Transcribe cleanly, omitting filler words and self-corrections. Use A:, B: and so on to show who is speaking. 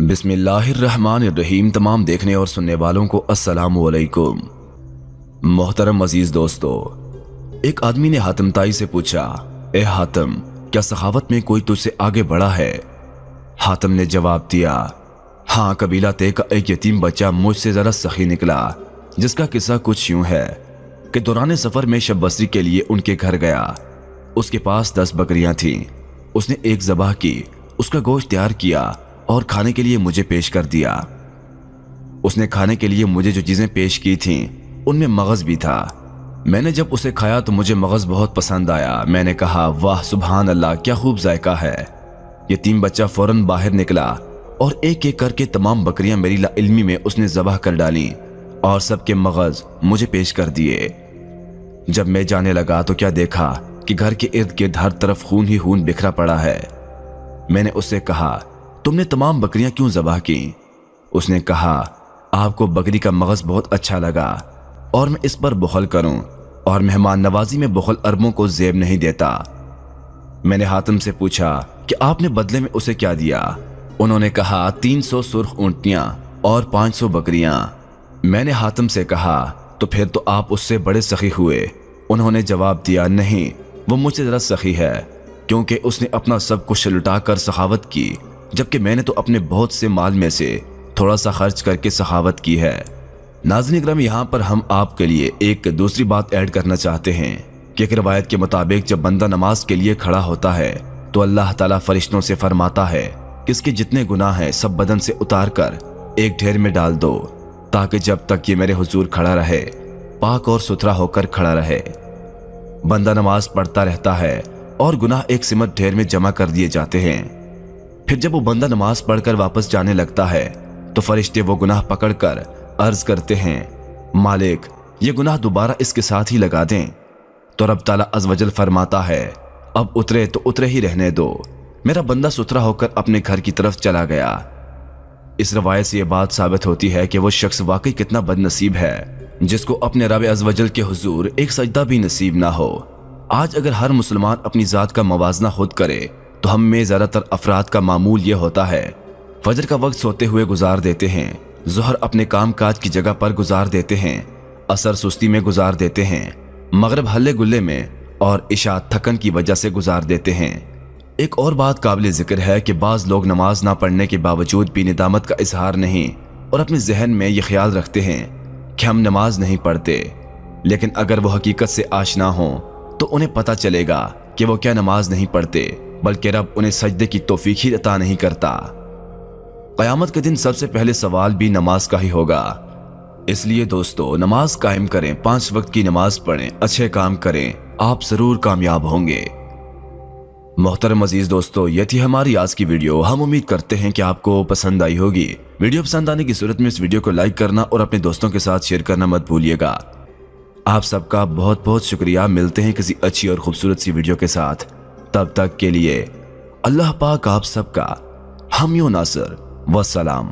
A: बिस्मिल्लाहिर्रहमानिर्रहीम। तमाम देखने और सुनने वालों को अस्सलामु अलैकुम। मोहतरम अजीज दोस्तों, एक आदमी ने हातिम ताई से पूछा, ए हातिम, क्या सखावत में कोई तुझसे आगे बढ़ा है? हातिम ने जवाब दिया, हाँ, कबीला ते का एक यतीम बच्चा मुझसे ज़रा सखी निकला, जिसका किस्सा कुछ यूं है कि दौरान सफ़र में शब बसरी के लिए उनके घर गया। उसके पास 10 बकरियां थीं। उसने एक ज़बाह की, उसका गोश्त तैयार किया और खाने के लिए मुझे पेश कर दिया। उसने खाने के लिए मुझे जो चीज़ें पेश की थीं उनमें मगज़ भी था। मैंने जब उसे खाया तो मुझे मगज़ बहुत पसंद आया। मैंने कहा, वाह सुभान अल्लाह, क्या खूब जायका है। यतीम बच्चा फ़ौरन बाहर निकला और एक एक करके तमाम बकरियां मेरी लाइल्मी में उसने ज़बह कर डाली और सबके मगज़ मुझे पेश कर दिए। जब मैं जाने लगा तो क्या देखा कि घर के इर्द गिर्द हर तरफ खून ही खून बिखरा पड़ा है। मैंने उससे कहा, तुमने तमाम बकरियां क्यों ज़बह की? उसने कहा, आपको बकरी का मगज़ बहुत अच्छा लगा और मैं इस पर बुखल करूं, और मेहमान नवाजी में बुखल अरबों को ज़ेब नहीं देता। मैंने हातिम से पूछा कि आपने बदले में उसे क्या दिया? उन्होंने कहा, 300 सुर्ख ऊँटनियाँ और 500 बकरियां। मैंने हातिम से कहा, तो फिर तो आप उससे बड़े सखी हुए। उन्होंने जवाब दिया, नहीं, वो मुझसे ज़रा सखी है, क्योंकि उसने अपना सब कुछ लुटा कर सखावत की, जबकि मैंने तो अपने बहुत से माल में से थोड़ा सा खर्च करके सखावत की है। नाज़रीन इकराम, यहाँ पर हम आपके लिए एक दूसरी बात ऐड करना चाहते हैं कि एक रवायत के मुताबिक जब बंदा नमाज के लिए खड़ा होता है तो अल्लाह ताला फरिश्तों से फरमाता है कि इसके जितने गुनाह हैं सब बदन से उतार कर एक ढेर में डाल दो, ताकि जब तक ये मेरे हुजूर खड़ा रहे पाक और सुथरा होकर खड़ा रहे। बंदा नमाज पढ़ता रहता है और गुनाह एक सिमत ढेर में जमा कर दिए जाते हैं। फिर जब वो बंदा नमाज पढ़कर वापस जाने लगता है तो फरिश्ते वो गुनाह पकड़कर अर्ज करते हैं, मालिक, ये गुनाह दोबारा इसके साथ ही लगा दें। तो रब ताला अज़ वजल फरमाता है, अब उतरे तो उतरे ही रहने दो। मेरा बंदा सुथरा होकर अपने घर की तरफ चला गया। इस रवायत से ये बात साबित होती है कि वो शख्स वाकई कितना बदनसीब है जिसको अपने रब अज़ वजल के हुजूर एक सजदा भी नसीब ना हो। आज अगर हर मुसलमान अपनी ज़ात का मवाजना खुद करे तो हम में ज़्यादातर अफराद का मामूल ये होता है, फजर का वक्त सोते हुए गुजार देते हैं, ज़ोहर अपने काम काज की जगह पर गुजार देते हैं, असर सुस्ती में गुजार देते हैं, मगरिब हल्ले गुल्ले में, और इशा थकन की वजह से गुजार देते हैं। एक और बात काबिल ज़िक्र है कि बाज़ लोग नमाज ना पढ़ने के बावजूद भी निदामत का इजहार नहीं और अपने जहन में ये ख्याल रखते हैं कि हम नमाज नहीं पढ़ते, लेकिन अगर वो हकीकत से आशना हो तो उन्हें पता चलेगा कि वो क्या नमाज नहीं पढ़ते, बल्कि रब उन्हें सजदे की तौफीक ही अता नहीं करता। क़यामत के दिन सबसे पहले सवाल भी नमाज का ही होगा। इसलिए दोस्तों, नमाज कायम करें, 5 वक्त की नमाज पढ़ें, अच्छे काम करें, आप जरूर कामयाब होंगे। मोहतरम अजीज दोस्तों, ये थी हमारी आज की वीडियो। हम उम्मीद करते हैं कि आपको पसंद आई होगी। वीडियो पसंद आने की सूरत में इस वीडियो को लाइक करना और अपने दोस्तों के साथ शेयर करना मत भूलिएगा। आप सबका बहुत बहुत शुक्रिया। मिलते हैं किसी अच्छी और खूबसूरत सी वीडियो के साथ। तब तक के लिए अल्लाह पाक आप सबका हामी नासर वस्सलाम।